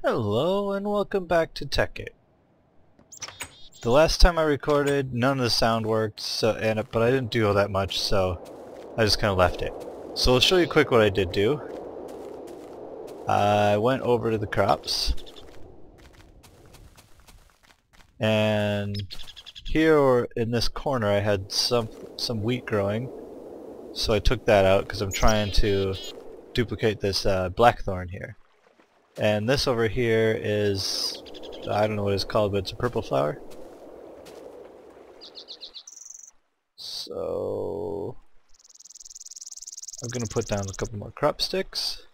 Hello and welcome back to tekkit. The last time I recorded, none of the sound worked, but I didn't do all that much, so I just kind of left it. So I'll show you quick what I did do. I went over to the crops, and here in this corner I had some wheat growing, so I took that out because I'm trying to duplicate this blackthorn here. And this over here is, I don't know what it's called, but it's a purple flower. So I'm going to put down a couple more crop sticks.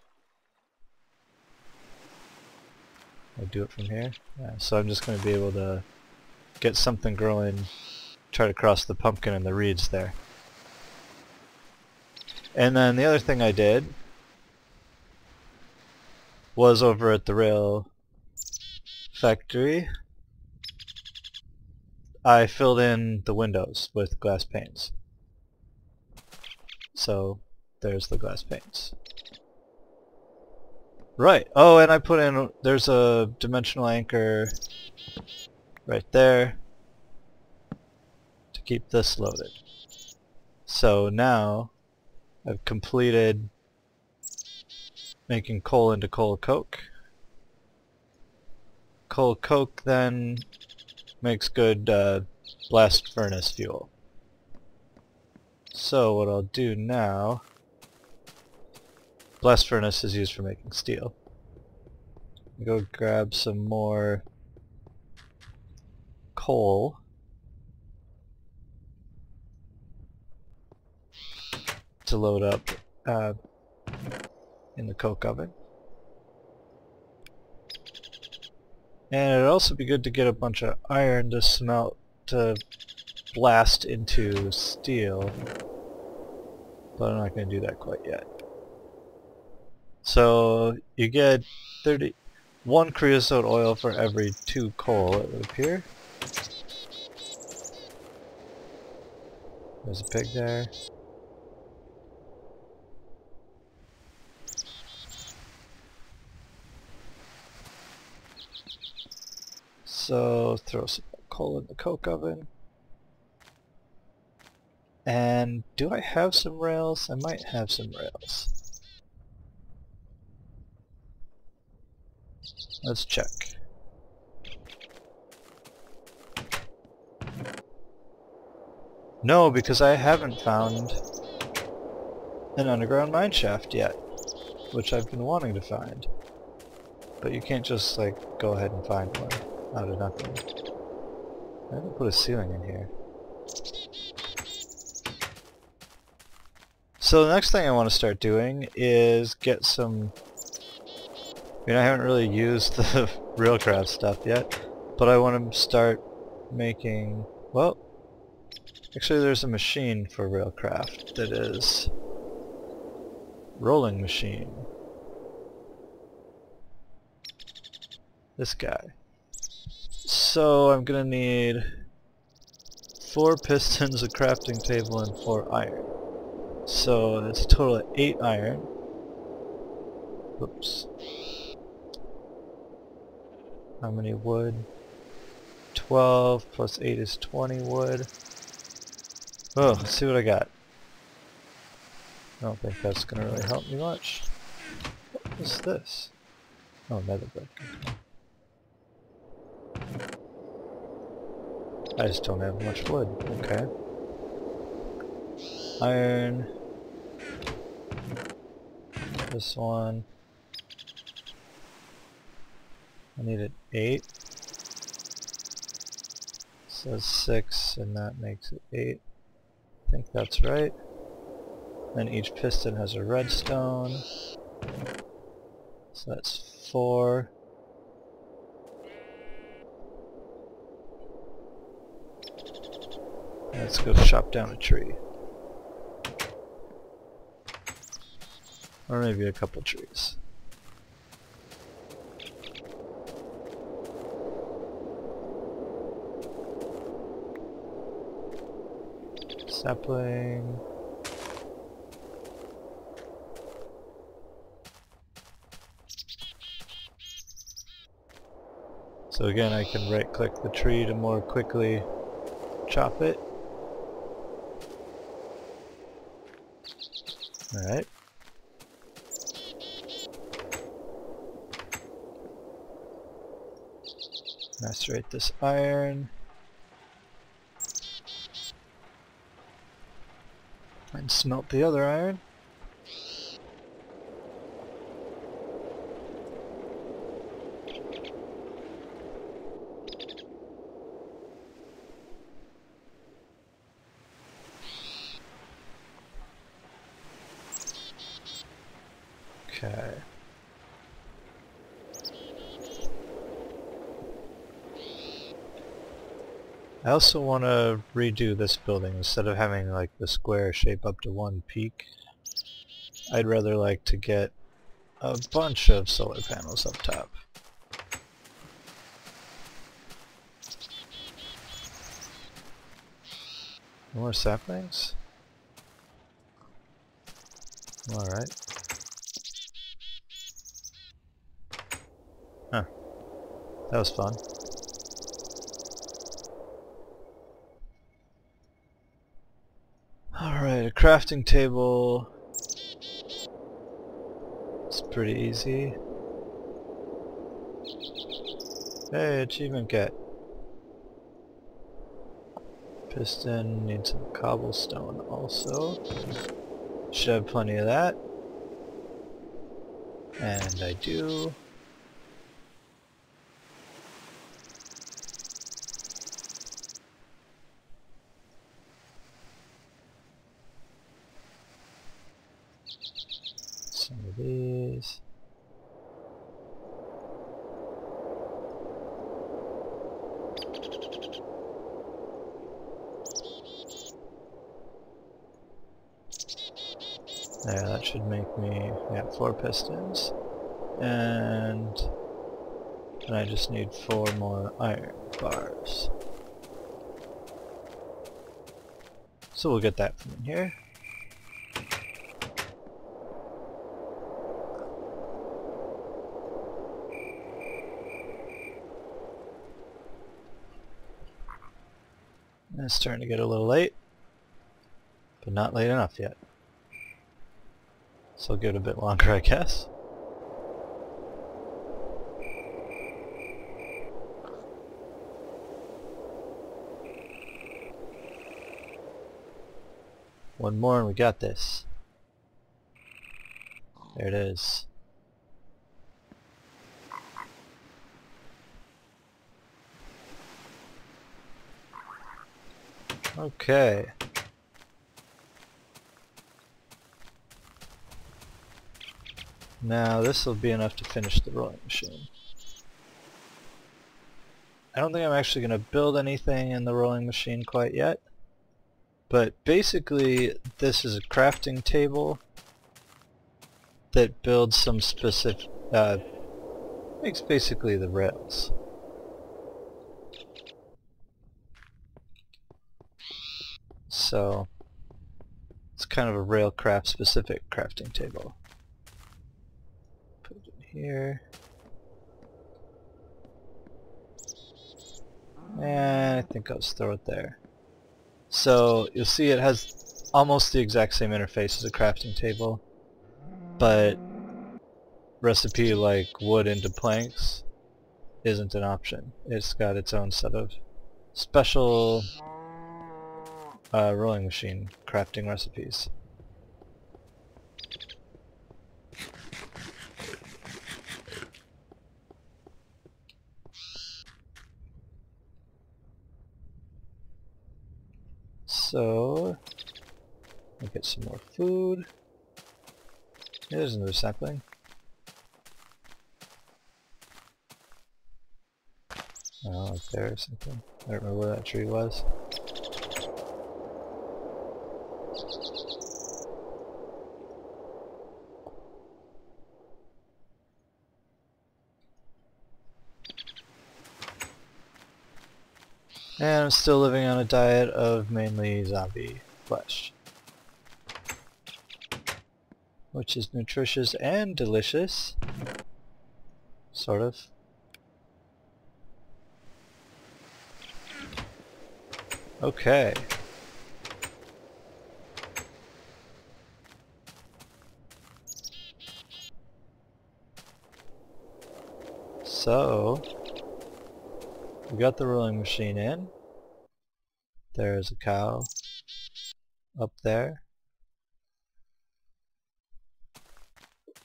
I'll do it from here. Yeah, so I'm just going to be able to get something growing, try to cross the pumpkin and the reeds there. And then the other thing I did was over at the rail factory, I filled in the windows with glass panes. So there's the glass panes. Right, oh, and I put in, there's a dimensional anchor right there to keep this loaded. So now I've completed making coal into coal coke. Coal coke then makes good blast furnace fuel. So what I'll do now, blast furnace is used for making steel. Go grab some more coal. To load up in the coke oven. And it'd also be good to get a bunch of iron to smelt, to blast into steel, but I'm not going to do that quite yet. So you get 31 creosote oil for every 2 coal, it would appear. There's a pig there. So throw some coal in the coke oven. And do I have some rails? I might have some rails. Let's check. No, because I haven't found an underground mine shaft yet, which I've been wanting to find. But you can't just like go ahead and find one out of nothing. I'm gonna put a ceiling in here. So the next thing I want to start doing is get some... I mean, I haven't really used the Railcraft stuff yet, but I want to start making... Well, actually there's a machine for Railcraft that is... rolling machine. This guy. So I'm gonna need 4 pistons, a crafting table, and 4 iron. So that's a total of 8 iron. Oops. How many wood? 12 plus 8 is 20 wood. Oh, let's see what I got. I don't think that's gonna really help me much. What is this? Oh, nether brick. Okay. I just don't have much wood. Okay. Iron. This one. I needed 8. It says 6 and that makes it 8. I think that's right. Then each piston has a redstone. So that's 4. Let's go chop down a tree. Or maybe a couple trees. Sapling. So again, I can right click the tree to more quickly chop it. Alright. Macerate this iron. And smelt the other iron. Okay. I also want to redo this building. Instead of having like the square shape up to one peak, I'd rather like to get a bunch of solar panels up top. More saplings? Alright. Huh. That was fun. Alright, a crafting table. It's pretty easy. Hey, achievement get. Piston, need some cobblestone also. Should have plenty of that. And I do. Some of these. Yeah, that should make me, 4 pistons. And I just need 4 more iron bars. So we'll get that from in here. It's starting to get a little late, but not late enough yet. So I'll give it a bit longer, I guess. One more and we got this. There it is. Okay. Now this will be enough to finish the rolling machine. I don't think I'm actually going to build anything in the rolling machine quite yet. But basically this is a crafting table that builds some specific, makes basically the rails. So it's kind of a railcraft specific crafting table. Put it in here. And I think I'll just throw it there. So you'll see it has almost the exact same interface as a crafting table, but recipe like wood into planks isn't an option. It's got its own set of special rolling machine crafting recipes. So I'll get some more food. There's another sapling. Oh, up there or something. I don't remember where that tree was. And I'm still living on a diet of mainly zombie flesh, which is nutritious and delicious, sort of. Okay. So, we got the rolling machine in. There's a cow up there,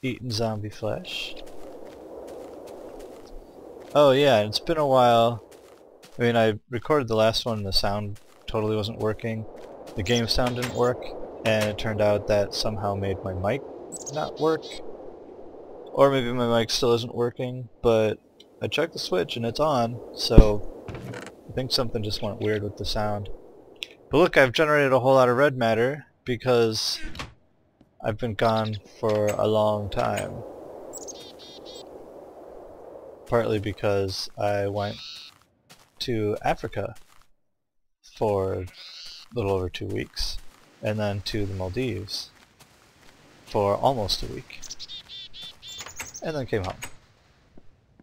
eating zombie flesh. Oh yeah, it's been a while. I mean, I recorded the last one and the sound totally wasn't working. The game sound didn't work, and it turned out that somehow made my mic not work. Or maybe my mic still isn't working, but I checked the switch and it's on, so I think something just went weird with the sound. But look, I've generated a whole lot of red matter because I've been gone for a long time. Partly because I went to Africa for a little over 2 weeks, and then to the Maldives for almost a week, and then came home.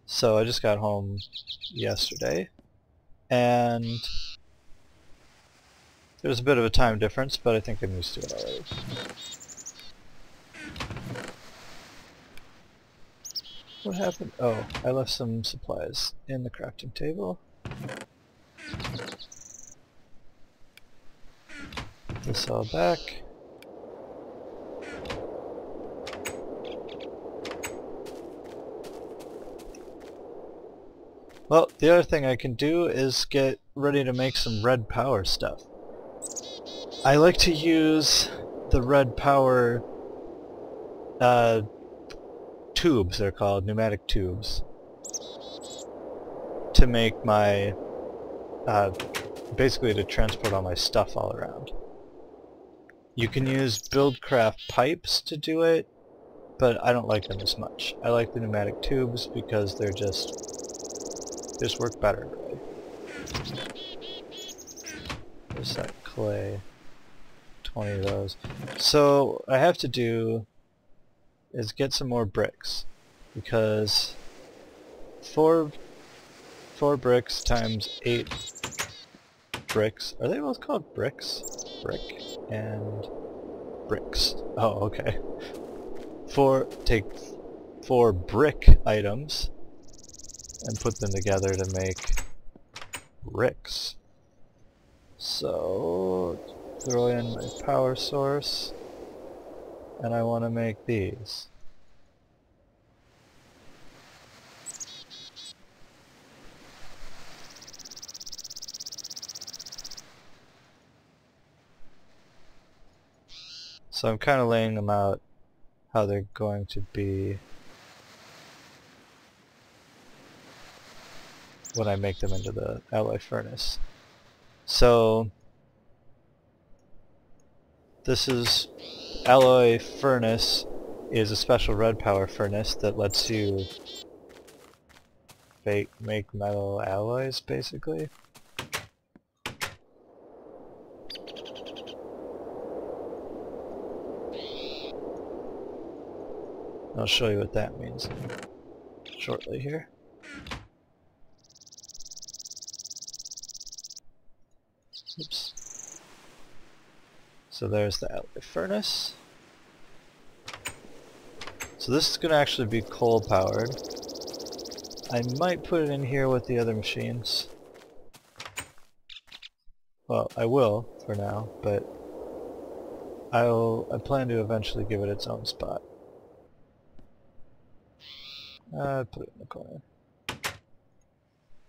So I just got home yesterday, and there's a bit of a time difference, but I think I'm used to it already. What happened? Oh, I left some supplies in the crafting table. Put this all back. Well, the other thing I can do is get ready to make some redpower stuff. I like to use the redpower tubes, they're called, pneumatic tubes, to make my, basically to transport all my stuff all around. You can use Buildcraft pipes to do it, but I don't like them as much. I like the pneumatic tubes because they're just work better, really. There's that clay. 20 of those. So what I have to do is get some more bricks, because 4 bricks times 8 bricks. Are they both called bricks? Brick and bricks. Oh, okay. Take 4 brick items and put them together to make bricks. So throw in my power source, and I want to make these. So I'm kind of laying them out how they're going to be when I make them into the alloy furnace. So this is alloy furnace is a special redpower furnace that lets you make metal alloys, basically. I'll show you what that means shortly here. Oops. So there's the alloy furnace. So this is going to actually be coal powered. I might put it in here with the other machines. Well, I will for now, but I plan to eventually give it its own spot. Put it in the corner.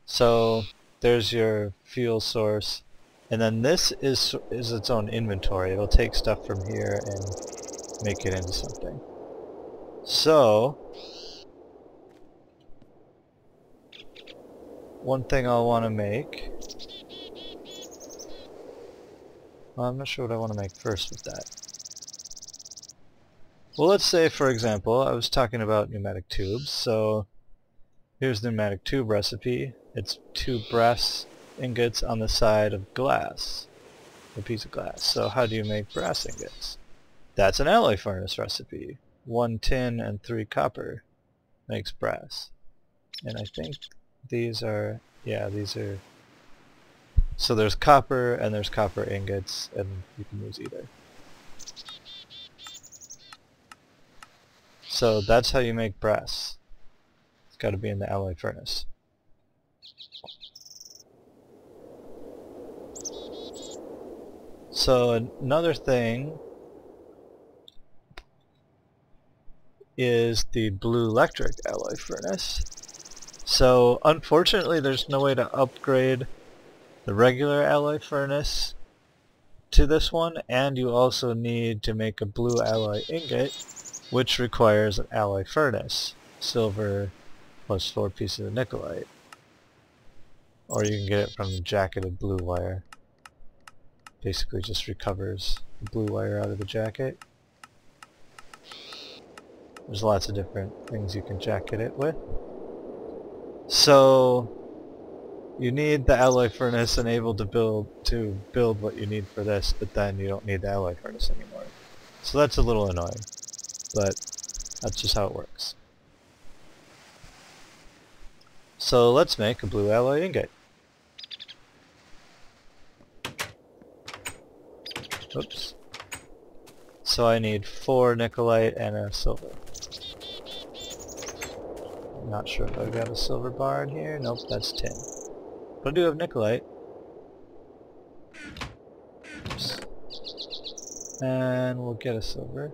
So there's your fuel source, and then this is its own inventory. It'll take stuff from here and make it into something. So one thing I'll want to make, well, I'm not sure what I want to make first with that. Well, let's say, for example, I was talking about pneumatic tubes, so here's the pneumatic tube recipe. It's 2 brass ingots on the side of glass, a piece of glass. So how do you make brass ingots? That's an alloy furnace recipe. 1 tin and 3 copper makes brass. And I think these are, yeah, these are So there's copper and there's copper ingots, and you can use either. So that's how you make brass. It's got to be in the alloy furnace. So another thing is the blulectric alloy furnace. So unfortunately there's no way to upgrade the regular alloy furnace to this one, and you also need to make a blue alloy ingot, which requires an alloy furnace, silver plus 4 pieces of nickelite. Or you can get it from jacketed blue wire. Basically just recovers the blue wire out of the jacket. There's lots of different things you can jacket it with. So you need the alloy furnace and able to build what you need for this, but then you don't need the alloy furnace anymore. So that's a little annoying, but that's just how it works. So let's make a blue alloy ingot. Oops. So I need 4 nickelite and a silver. I'm not sure if I've got a silver bar in here. Nope, that's tin. But I do have nickelite. Oops. And we'll get a silver.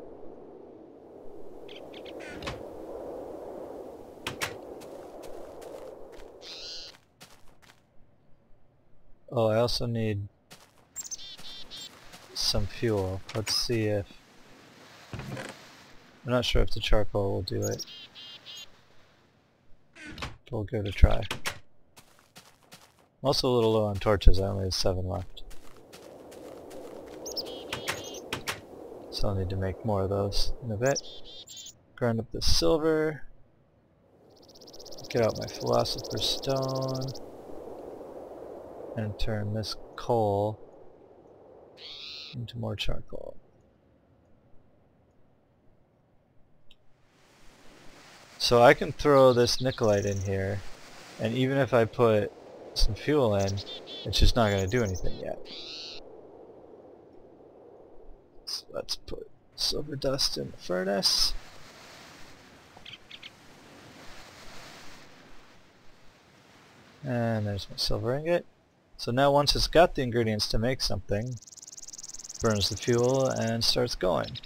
Oh, I also need some fuel. Let's see if... I'm not sure if the charcoal will do it. We'll give it a try. I'm also a little low on torches. I only have 7 left. So I'll need to make more of those in a bit. Grind up the silver. Get out my philosopher's stone. And turn this coal into more charcoal. So I can throw this nickelite in here, and even if I put some fuel in, it's just not going to do anything yet. So let's put silver dust in the furnace. And there's my silver ingot. So now once it's got the ingredients to make something, burns the fuel and starts going.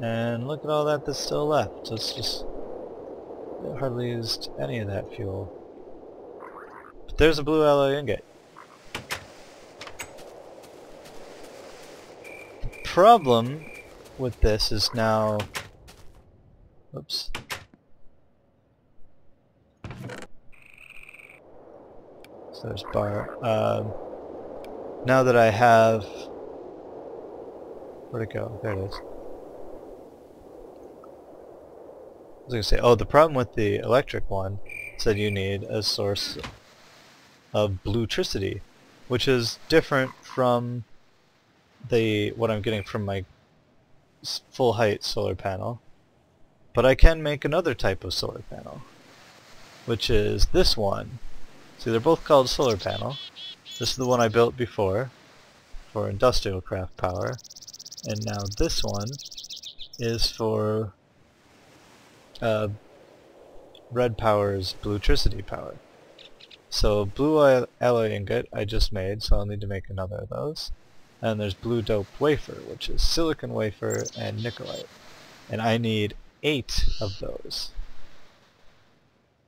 And look at all that that's still left. It's just... it hardly used any of that fuel. But there's a blue alloy ingot. The problem with this is now... oops. So there's bar. Now that I have... where'd it go? There it is. I was going to say, oh, the problem with the electric one is that you need a source of blutricity, which is different from what I'm getting from my full height solar panel. But I can make another type of solar panel, which is this one. See, they're both called solar panel. This is the one I built before for industrial craft power, and now this one is for redpower's blutricity power. So blue alloy ingot I just made, so I'll need to make another of those. And there's blue dope wafer, which is silicon wafer and nickelite, and I need 8 of those.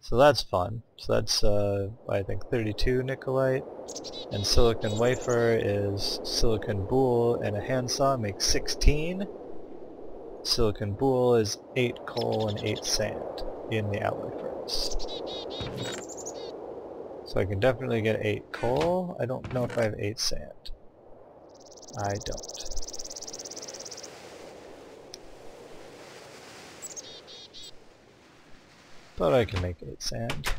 So that's fun. So that's I think 32 nickelite, and silicon wafer is silicon boule and a handsaw makes 16. Silicon boule is 8 coal and 8 sand in the alloy furnace. So I can definitely get 8 coal. I don't know if I have 8 sand. I don't. But I can make 8 sand.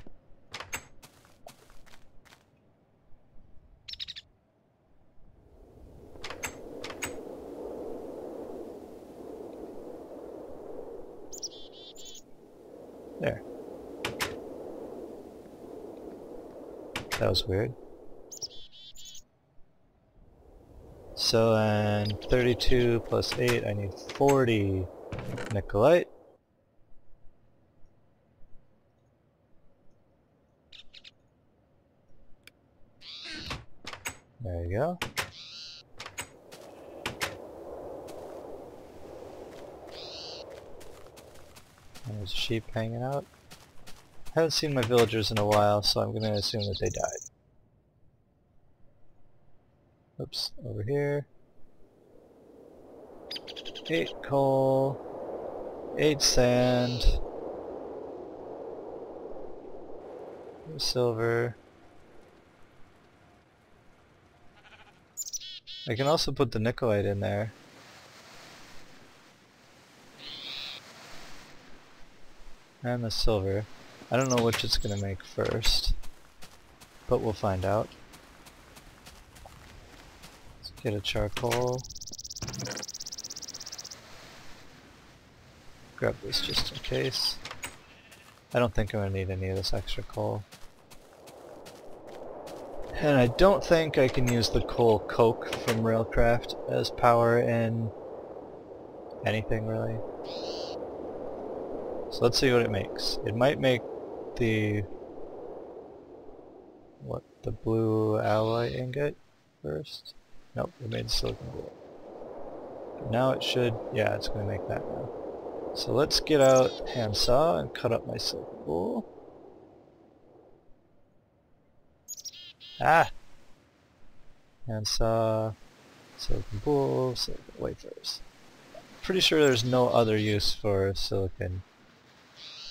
There. That was weird. So, and 32 plus 8, I need 40 nickelite. There you go. And there's a sheep hanging out. I haven't seen my villagers in a while, so I'm going to assume that they died. Oops, over here. 8 coal, 8 sand, silver. I can also put the nickelite in there. And the silver. I don't know which it's going to make first, but we'll find out. Let's get a charcoal. Grab this just in case. I don't think I'm going to need any of this extra coal. And I don't think I can use the coal coke from Railcraft as power in anything really. So let's see what it makes. It might make the blue alloy ingot first. Nope, it made silicon blue. But now it should, yeah, it's going to make that now. So let's get out handsaw and cut up my silicon wool. Ah! Handsaw, silicon wool, silicon wafers. Pretty sure there's no other use for silicon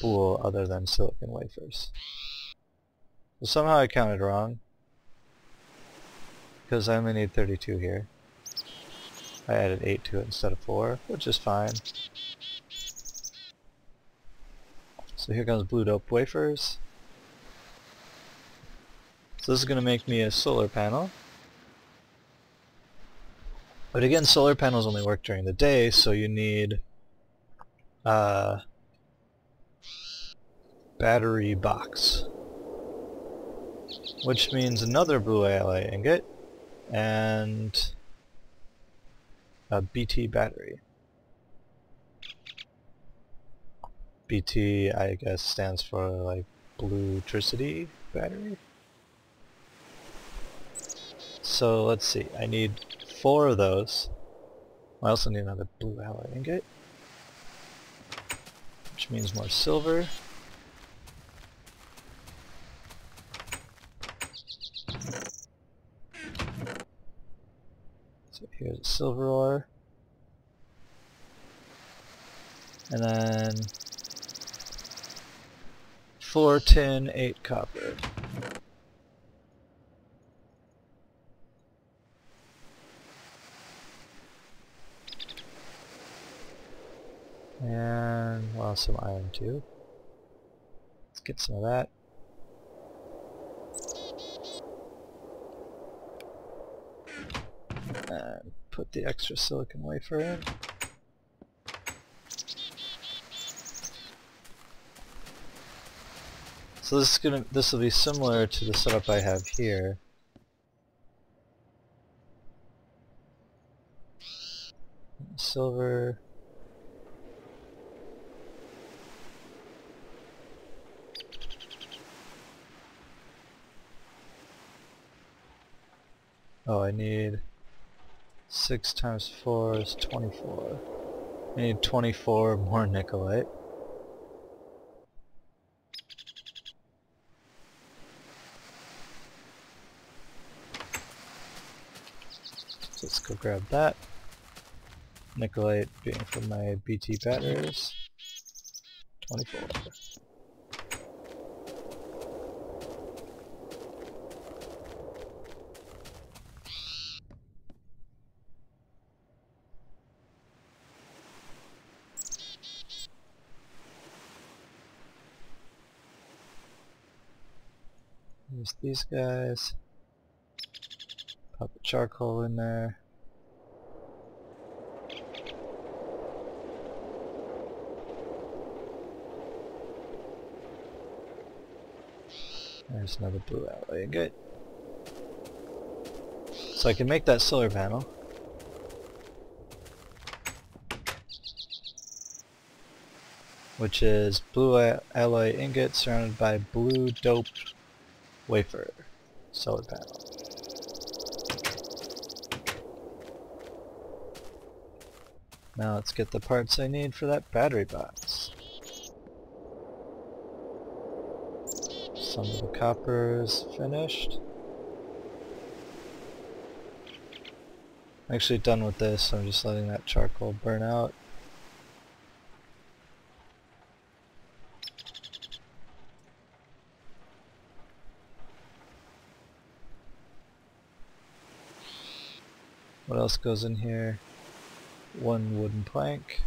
wool other than silicon wafers. Well, somehow I counted wrong, because I only need 32 here. I added 8 to it instead of 4, which is fine. So here comes blue dope wafers. So this is going to make me a solar panel. But again, solar panels only work during the day, so you need battery box. Which means another blue alloy ingot and a BT battery. BT, I guess, stands for like blutricity battery. So let's see, I need 4 of those. I also need another blue alloy ingot, which means more silver. So here's a silver ore. And then 4 tin, 8 copper. And, well, some iron too. Let's get some of that. And put the extra silicon wafer in. So this will be similar to the setup I have here. Silver. Oh, I need 6 times 4 is 24. I need 24 more nickelite. So let's go grab that. Nickelite being from my BT batteries. 24. Use these guys. Put the charcoal in there. There's another blue alloy ingot. So I can make that solar panel. Which is blue alloy ingot surrounded by blue doped wafer solar panel. Now let's get the parts I need for that battery box. Some of the copper is finished. I'm actually done with this, so I'm just letting that charcoal burn out. What else goes in here? One wooden plank.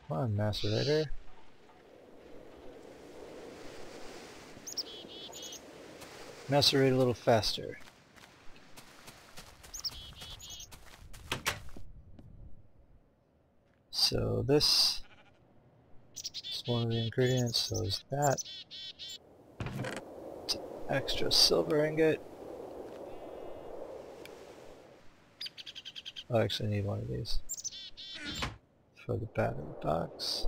Come on, macerator. Macerate a little faster. So this is one of the ingredients, so is that. It's an extra silver ingot. I actually need one of these for the battery box.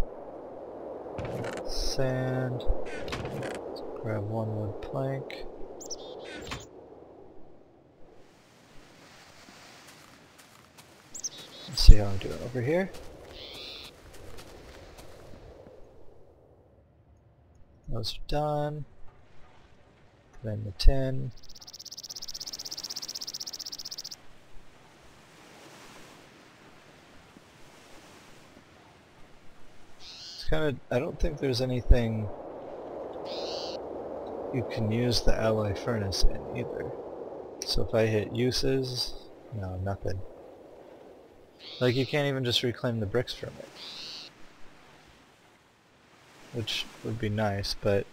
Sand. Let's grab one wood plank. Let's see how I'm doing over here. Those are done. Put in the tin. It's kind of, I don't think there's anything you can use the alloy furnace in either. So if I hit uses, no, nothing. Like, you can't even just reclaim the bricks from it. Which would be nice, but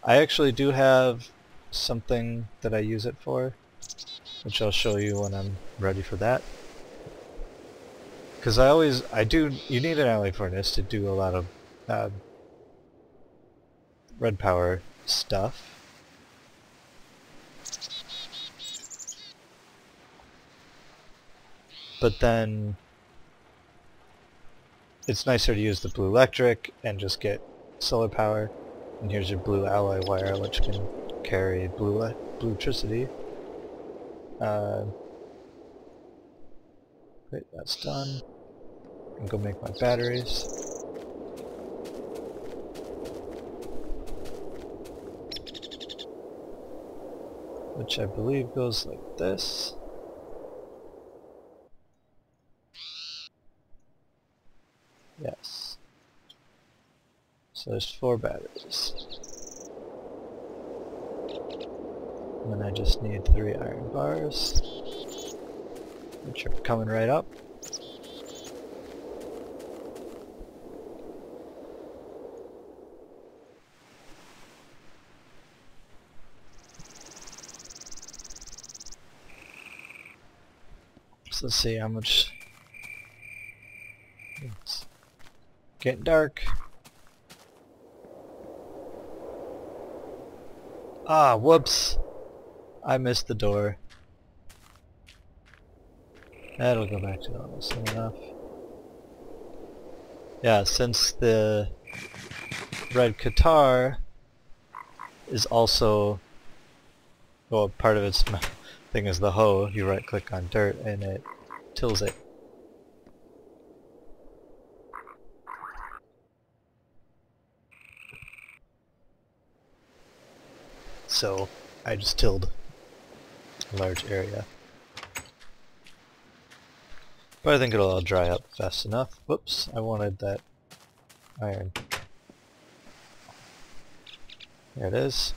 I actually do have something that I use it for, which I'll show you when I'm ready for that. Because you need an alloy furnace to do a lot of redpower stuff. But then it's nicer to use the blulectric and just get solar power. And here's your blue alloy wire, which can carry blutricity. Great, that's done. I'm gonna go make my batteries. Which I believe goes like this. Yes. So there's 4 batteries. And then I just need 3 iron bars, which are coming right up. So let's see how much. It's getting dark. Ah, whoops! I missed the door. That'll go back to normal soon enough. Yeah, since the red guitar is also, well, part of its thing is the hoe. You right click on dirt and it tills it. So I just tilled a large area. But I think it'll all dry up fast enough. Whoops, I wanted that iron. There it is.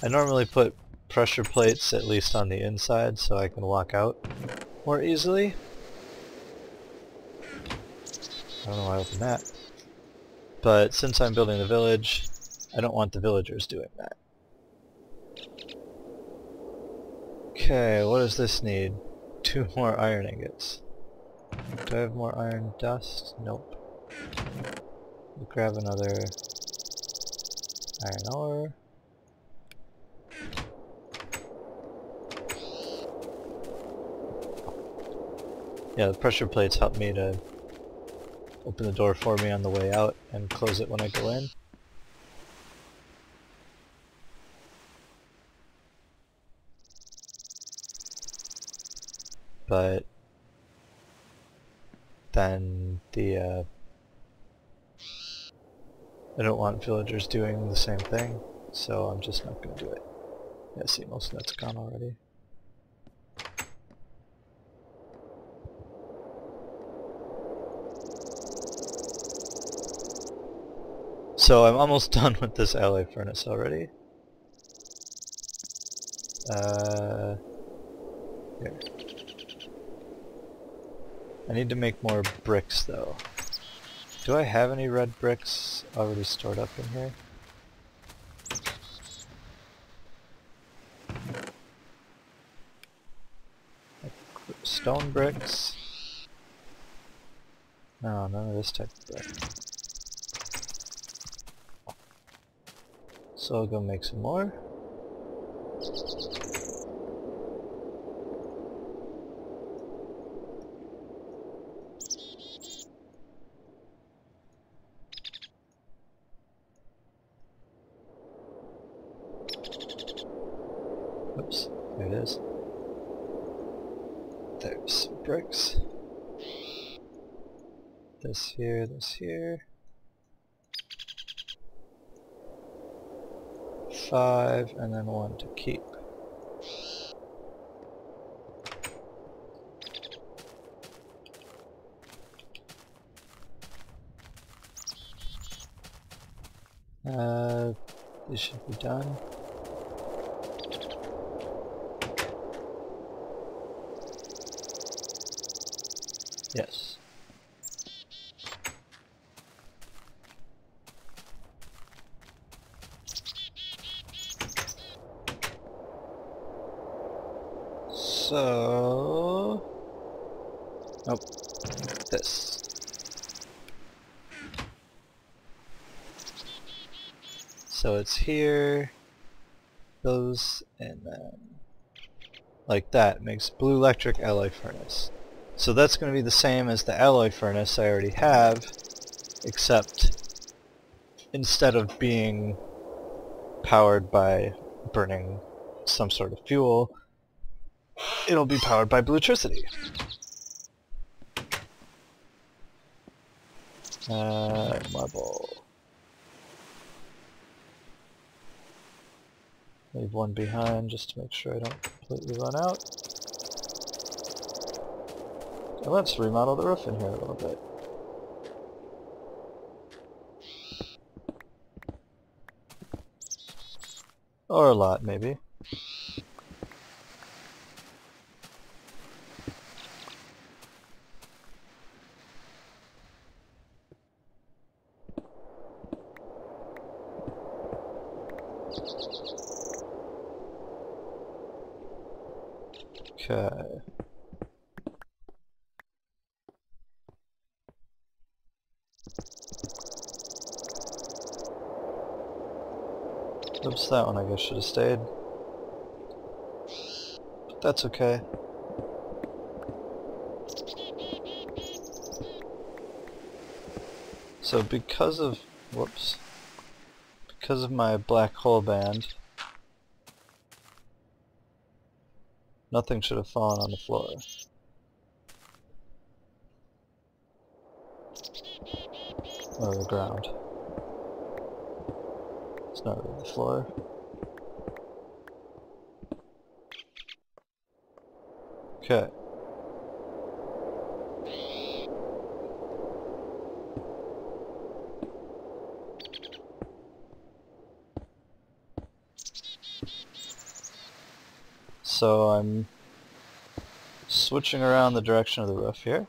I normally put pressure plates at least on the inside so I can walk out more easily. I don't know why I opened that. But since I'm building the village, I don't want the villagers doing that. Okay, what does this need? 2 more iron ingots. Do I have more iron dust? Nope. We'll grab another iron ore. Yeah, the pressure plates help me to open the door for me on the way out and close it when I go in. But then I don't want villagers doing the same thing, so I'm just not going to do it. Yeah, see, most of that's gone already. So I'm almost done with this alloy furnace already. Here. I need to make more bricks though. Do I have any red bricks already stored up in here? Stone bricks? No, none of this type of brick. So I'll go make some more. Oops, there it is. There's some bricks. This here, this here. 5, and then 1 to keep. These should be done. Yes. So... Nope. This. So it's here, those, and then like that makes blulectric alloy furnace. So that's going to be the same as the alloy furnace I already have, except instead of being powered by burning some sort of fuel, it'll be powered by blutricity. Marble. Leave 1 behind just to make sure I don't completely run out. And let's remodel the roof in here a little bit. Or a lot, maybe. Okay. Oops, that one I guess should have stayed. But that's okay. So because of, whoops, because of my black hole band, nothing should have fallen on the floor. Or the ground. It's not really the floor. Okay. So I'm switching around the direction of the roof here.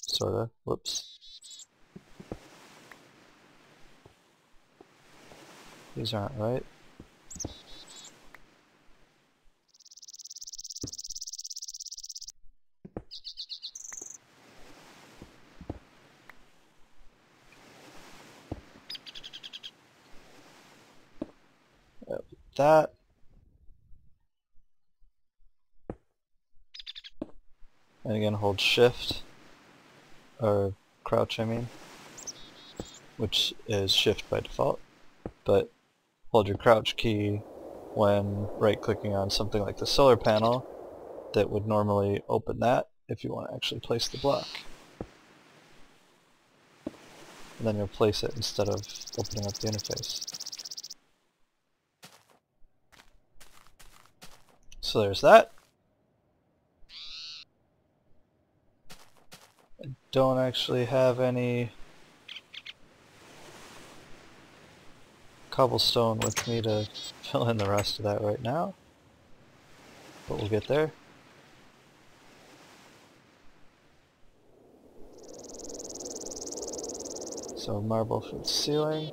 Sorta. Whoops. These aren't right. That. And again, hold shift, or crouch I mean, which is shift by default, but hold your crouch key when right clicking on something like the solar panel that would normally open that if you want to actually place the block. And then you'll place it instead of opening up the interface. So there's that. I don't actually have any cobblestone with me to fill in the rest of that right now, but we'll get there. So marble for the ceiling.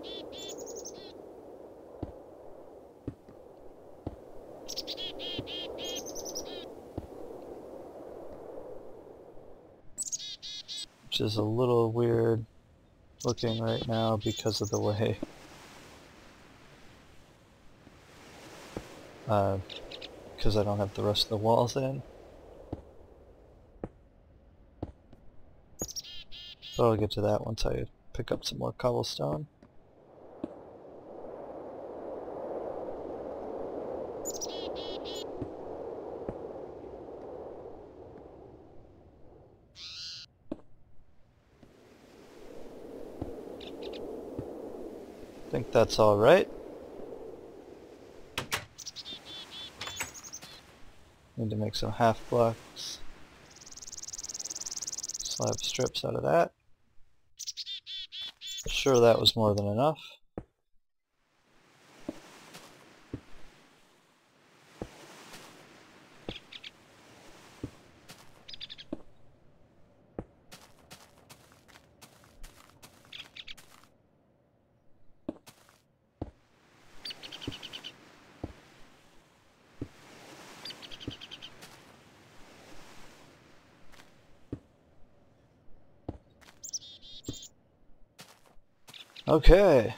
Which is a little weird looking right now because of the way because I don't have the rest of the walls in. But I'll get to that once I pick up some more cobblestone. I think that's all right. Need to make some half blocks. Slab strips out of that. Sure, that was more than enough. Okay.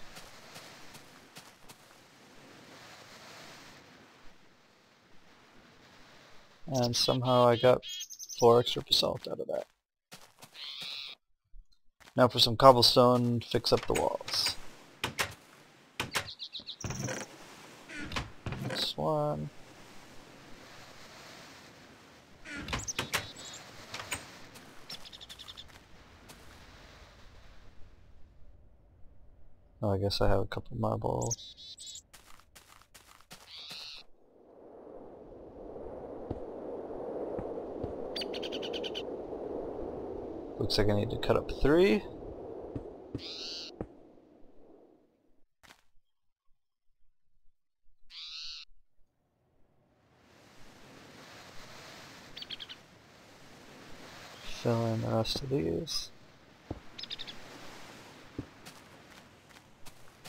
And somehow I got 4 extra basalt out of that. Now for some cobblestone, fix up the walls. This one. Oh, I guess I have a couple marble. Looks like I need to cut up 3. Fill in the rest of these.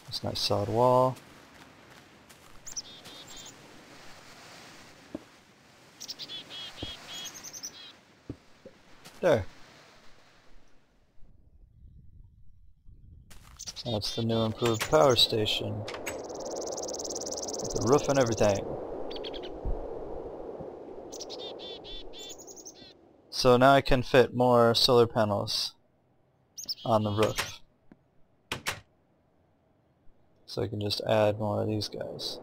This nice solid wall. There. That's the new improved power station. With the roof and everything. So now I can fit more solar panels on the roof. So I can just add more of these guys.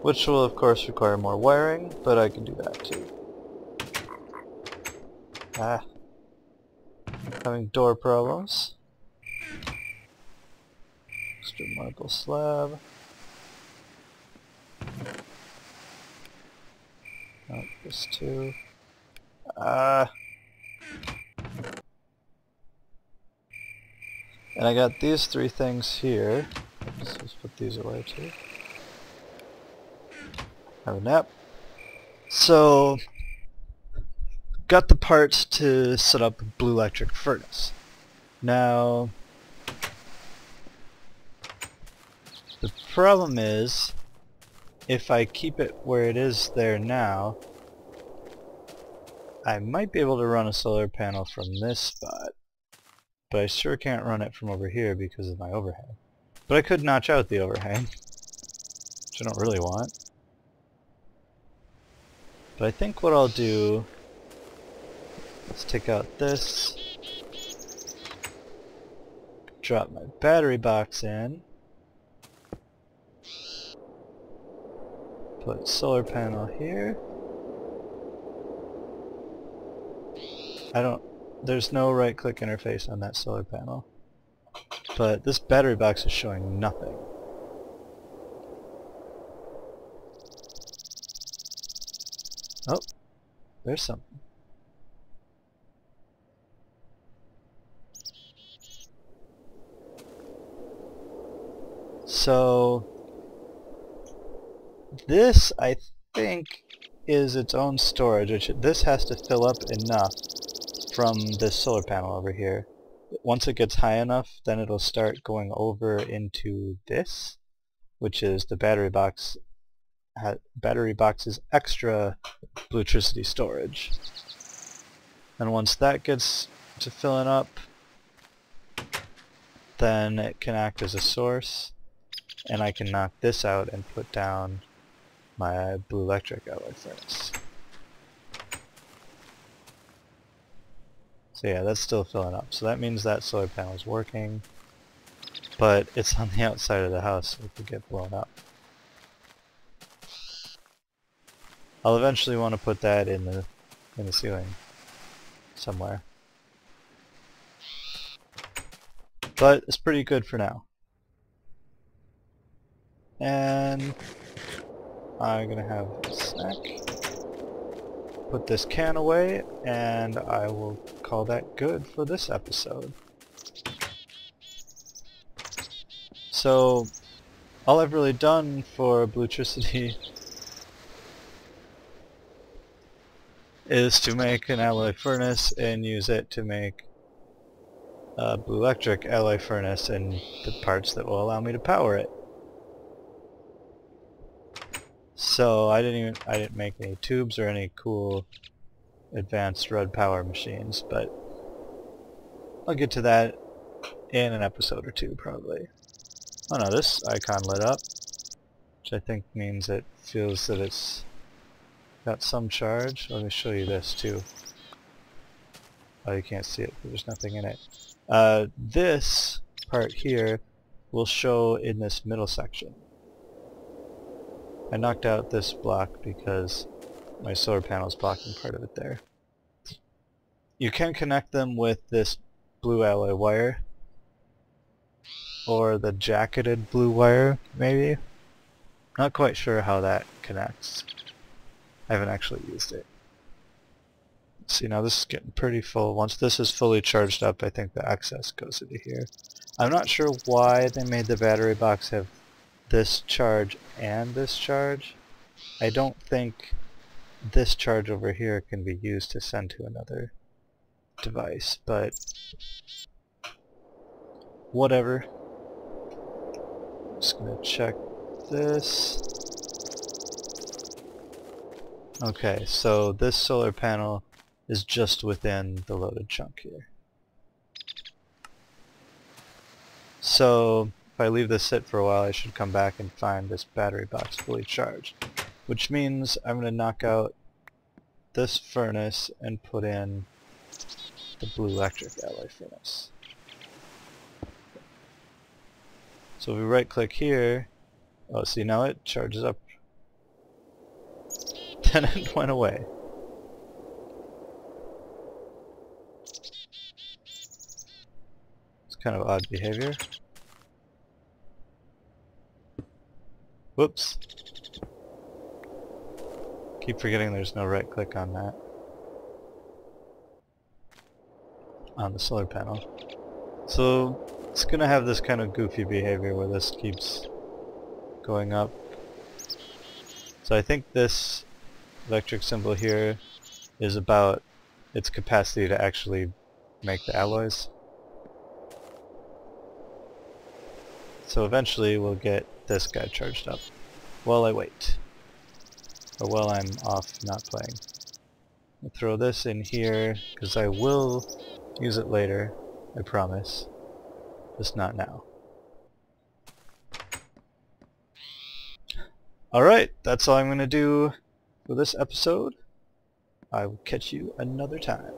Which will of course require more wiring, but I can do that too. Ah. Having door problems. Extra marble slab. Oh, this too. Ah. And I got these 3 things here. Let's put these away too. Have a nap. So, got the parts to set up a blulectric furnace. Now, The problem is, if I keep it where it is there now, I might be able to run a solar panel from this spot, but I sure can't run it from over here because of my overhang. But I could notch out the overhang, which I don't really want. But I think what I'll do is take out this, drop my battery box in, put solar panel here. There's no right click interface on that solar panel, but this battery box is showing nothing. Oh, there's something. So this, I think, is its own storage. This has to fill up enough from this solar panel over here. Once it gets high enough, then it'll start going over into this, which is the battery box's extra blutricity storage. And once that gets to filling up, then it can act as a source, and I can knock this out and put down my blulectric alloy furnace. So yeah, that's still filling up. So that means that solar panel is working, but it's on the outside of the house, so it could get blown up. I'll eventually want to put that in the ceiling somewhere. But it's pretty good for now. And I'm gonna have a snack. Put this can away, and I will call that good for this episode. So, all I've really done for blutricity is to make an alloy furnace and use it to make a blulectric alloy furnace and the parts that will allow me to power it. So I didn't make any tubes or any cool advanced redpower machines, but I'll get to that in an episode or two probably. Oh no, this icon lit up, which I think means it feels that it's got some charge. Let me show you this too. Oh, you can't see it, there's nothing in it. This part here will show in this middle section. I knocked out this block because my solar panel is blocking part of it there. You can connect them with this blue alloy wire, or the jacketed blue wire, maybe. Not quite sure how that connects. I haven't actually used it. See, now this is getting pretty full. Once this is fully charged up, I think the excess goes into here. I'm not sure why they made the battery box have this charge and this charge. I don't think this charge over here can be used to send to another device, but whatever. I'm just gonna check this. Okay, so this solar panel is just within the loaded chunk here. So if I leave this sit for a while, I should come back and find this battery box fully charged, which means I'm going to knock out this furnace and put in the blulectric alloy furnace. So if we right click here, oh, see, now it charges up. Then it went away. It's kind of odd behavior. Whoops. Keep forgetting there's no right click on that. On the solar panel. So it's gonna have this kind of goofy behavior where this keeps going up. So I think this electric symbol here is about its capacity to actually make the alloys. So eventually we'll get this guy charged up while I wait. Or while I'm off not playing. I'll throw this in here, because I will use it later, I promise. Just not now. Alright, that's all I'm going to do for this episode. I will catch you another time.